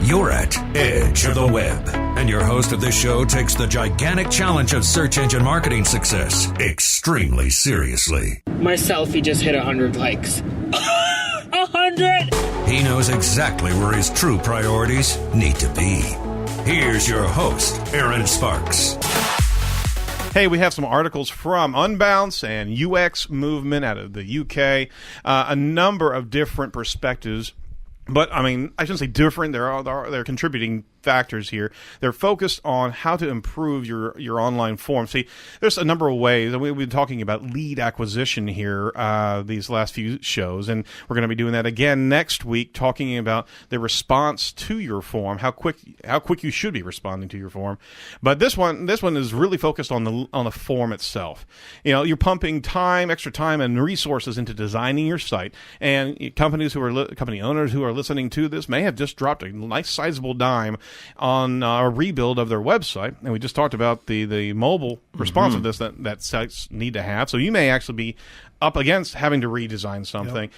You're at Edge of the Web, and your host of this show takes the gigantic challenge of search engine marketing success extremely seriously. My selfie just hit 100 likes. 100! He knows exactly where his true priorities need to be. Here's your host, Aaron Sparks. Hey, we have some articles from Unbounce and UX Movement out of the UK, a number of different perspectives. But, I mean, I shouldn't say different. They're contributing factors here. They're focused on how to improve your online form. See, there's a number of ways. We've been talking about lead acquisition here these last few shows, and we're going to be doing that again next week, talking about the response to your form, how quick you should be responding to your form. But this one is really focused on the form itself. You know, you're pumping extra time and resources into designing your site, and company owners who are listening to this may have just dropped a nice sizable dime on a rebuild of their website. And we just talked about the mobile responsiveness that sites need to have. So you may actually be up against having to redesign something. Yep.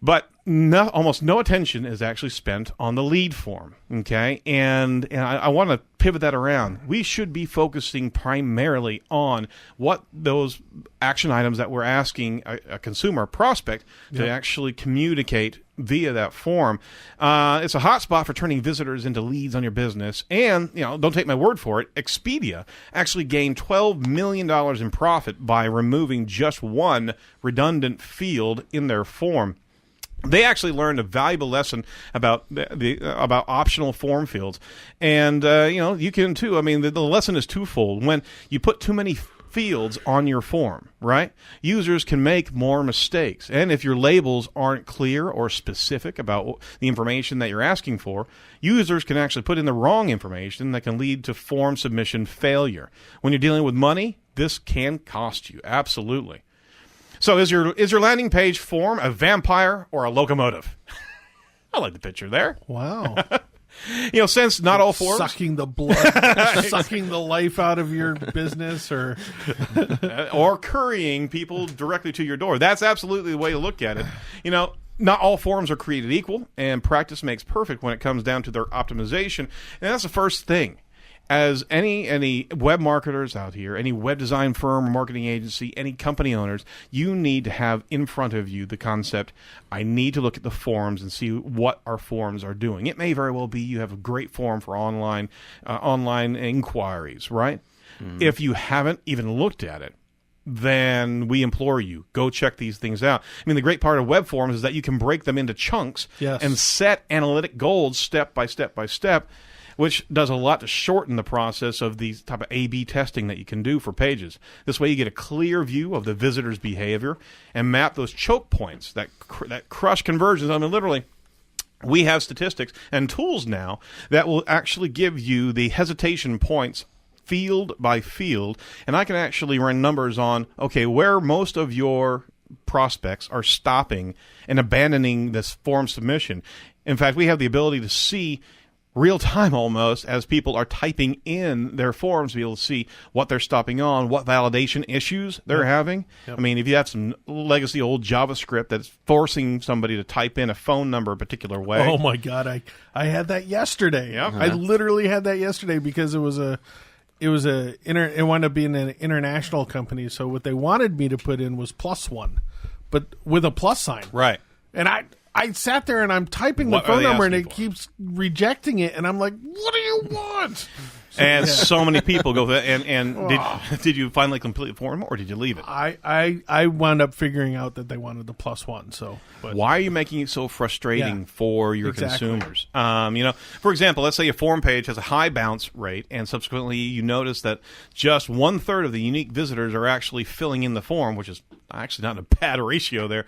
But almost no attention is actually spent on the lead form, okay? And I want to pivot that around. We should be focusing primarily on what those action items that we're asking a consumer, a prospect, to actually communicate via that form. It's a hot spot for turning visitors into leads on your business. And, don't take my word for it, Expedia actually gained $12 million in profit by removing just one redundant field in their form. They actually learned a valuable lesson about about optional form fields, and you can too. I mean, the lesson is twofold. When you put too many fields on your form, right, users can make more mistakes, and if your labels aren't clear or specific about the information that you're asking for, users can actually put in the wrong information that can lead to form submission failure. When you're dealing with money, this can cost you, absolutely. So is your landing page form a vampire or a locomotive? I like the picture there. Wow. Since not all forms... Sucking the blood, sucking the life out of your business or currying people directly to your door. That's absolutely the way to look at it. Not all forms are created equal, and practice makes perfect when it comes down to their optimization. And that's the first thing. As any web marketers out here, any web design firm or marketing agency, any company owners, you need to have in front of you the concept, I need to look at the forms and see what our forms are doing. It may very well be you have a great form for online inquiries, right? Mm. If you haven't even looked at it, then we implore you, go check these things out. I mean, the great part of web forms is that you can break them into chunks and set analytic goals step by step by step, which does a lot to shorten the process of these type of A/B testing that you can do for pages. This way you get a clear view of the visitor's behavior and map those choke points that crush conversions. I mean, literally, we have statistics and tools now that will actually give you the hesitation points field by field, and I can actually run numbers on, okay, where most of your prospects are stopping and abandoning this form submission. In fact, we have the ability to see real time almost as people are typing in their forms to be able to see what they're stopping on, what validation issues they're having. Yep. I mean, if you have some legacy old JavaScript that's forcing somebody to type in a phone number a particular way. Oh my God, I had that yesterday. Yep. I literally had that yesterday because it wound up being an international company. So what they wanted me to put in was +1, but with a plus sign. Right. And I sat there and I'm typing the phone number and it keeps rejecting it, and I'm like, what do you want? And so many people go through that. And did you finally complete the form, or did you leave it? I wound up figuring out that they wanted the +1. So why are you making it so frustrating for your consumers? For example, let's say a form page has a high bounce rate, and subsequently you notice that just 1/3 of the unique visitors are actually filling in the form, which is actually not a bad ratio there.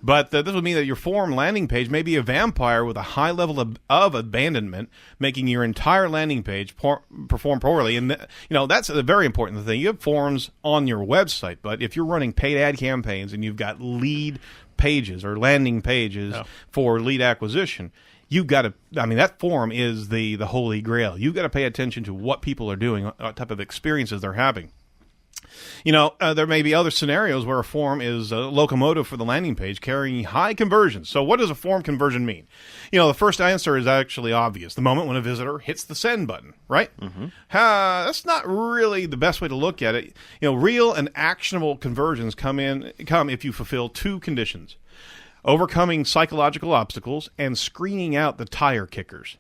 But this would mean that your form landing page may be a vampire with a high level of abandonment, making your entire landing page perform poorly. And that's a very important thing. You have forms on your website, but if you're running paid ad campaigns and you've got lead pages or landing pages for lead acquisition, you've got to, that form is the holy grail. You've got to pay attention to what people are doing, what type of experiences they're having. There may be other scenarios where a form is a locomotive for the landing page carrying high conversions. So what does a form conversion mean? The first answer is actually obvious. The moment when a visitor hits the send button, right? Mm-hmm. That's not really the best way to look at it. Real and actionable conversions come if you fulfill two conditions: overcoming psychological obstacles and screening out the tire kickers.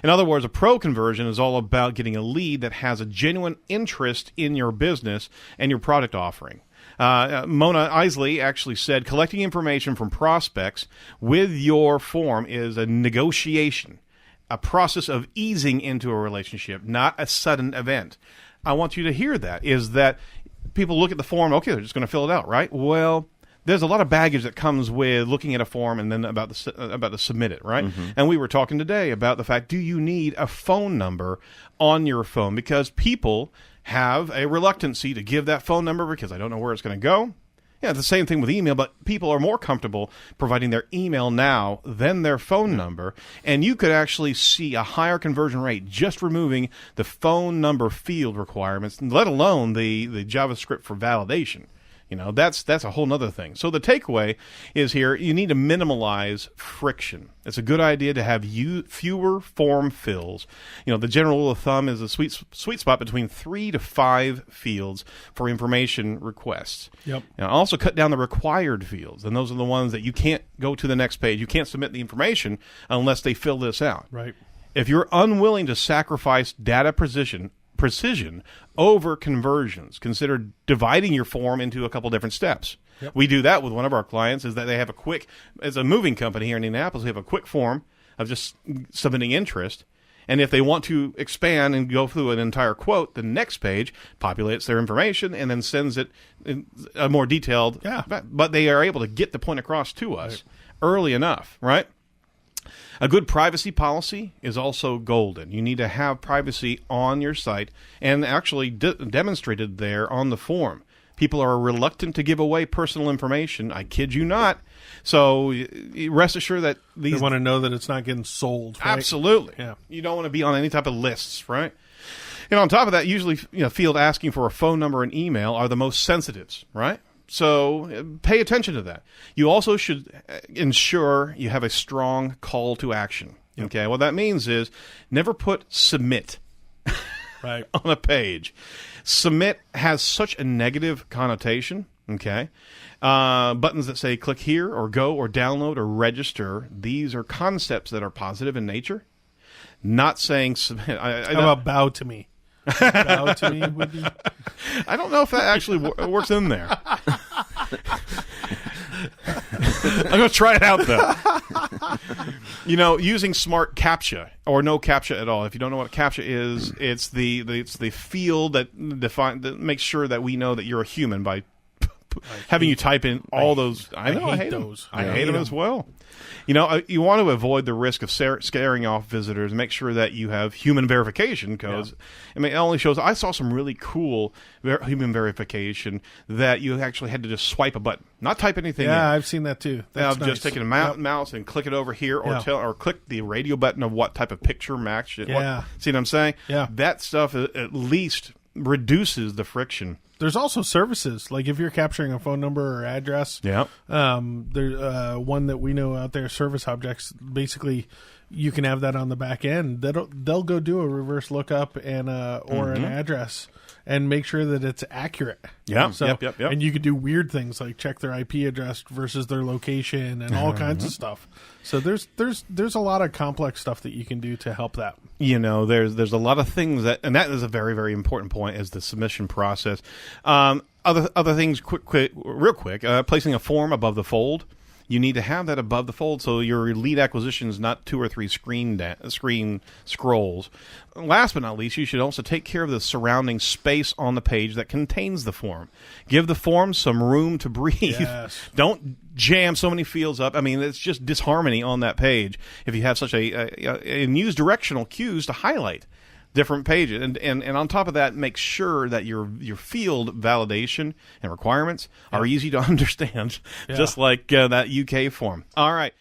In other words, a pro conversion is all about getting a lead that has a genuine interest in your business and your product offering. Mona Isley actually said, collecting information from prospects with your form is a negotiation, a process of easing into a relationship, not a sudden event. I want you to hear that, is that people look at the form, okay, they're just going to fill it out, right? Well, there's a lot of baggage that comes with looking at a form and then about to submit it, right? Mm-hmm. And we were talking today about the fact, do you need a phone number on your phone? Because people have a reluctancy to give that phone number because I don't know where it's going to go. Yeah, the same thing with email, but people are more comfortable providing their email now than their phone number, and you could actually see a higher conversion rate just removing the phone number field requirements, let alone the JavaScript for validation. That's a whole nother thing. So the takeaway is here, you need to minimize friction. It's a good idea to have fewer form fills. The general rule of thumb is a sweet spot between 3 to 5 fields for information requests. Yep. Also cut down the required fields, and those are the ones that you can't go to the next page. You can't submit the information unless they fill this out. Right. If you're unwilling to sacrifice data precision over conversions, consider dividing your form into a couple different steps. Yep. We do that with one of our clients, is that they have as a moving company here in Indianapolis, we have a quick form of just submitting interest. And if they want to expand and go through an entire quote, the next page populates their information and then sends it in a more detailed. Yeah. But they are able to get the point across to us early enough, right? A good privacy policy is also golden. You need to have privacy on your site and actually demonstrated there on the form. People are reluctant to give away personal information. I kid you not. So rest assured that they want to know that it's not getting sold. Right? Absolutely. Yeah. You don't want to be on any type of lists, right? And on top of that, usually field asking for a phone number and email are the most sensitives, right? So pay attention to that. You also should ensure you have a strong call to action. Yep. Okay, what that means is never put submit right on a page. Submit has such a negative connotation. Okay, buttons that say click here or go or download or register, these are concepts that are positive in nature. Not saying submit. How about bow to me? Bow to me would be. I don't know if that actually works in there. I'm going to try it out, though. Using smart CAPTCHA or no CAPTCHA at all. If you don't know what CAPTCHA is, it's the field that makes sure that we know that you're a human by having you type in all those. I hate those. I hate them as well. You want to avoid the risk of scaring off visitors and make sure that you have human verification codes. Yeah. I mean, it only shows. I saw some really cool human verification that you actually had to just swipe a button, not type anything in. I've seen that too. That's nice. Just taking a mouse and click it over here or click the radio button of what type of picture match. See what I'm saying? Yeah. That stuff at least reduces the friction. There's also services, like if you're capturing a phone number or address. Yeah. There's one that we know out there, Service Objects. Basically, you can have that on the back end. They'll go do a reverse lookup and or an address and make sure that it's accurate. Yeah. So, yep. And you could do weird things like check their IP address versus their location and all kinds of stuff. So there's a lot of complex stuff that you can do to help that. There's a lot of things and that is a very, very important point, is the submission process. Other things, real quick, placing a form above the fold. You need to have that above the fold so your lead acquisition is not 2 or 3 screen scrolls. Last but not least, you should also take care of the surrounding space on the page that contains the form. Give the form some room to breathe. Yes. Don't jam so many fields up. I mean, it's just disharmony on that page if you have such and use directional cues to highlight different pages, and on top of that, make sure that your field validation and requirements are easy to understand, just like that UK form. All right.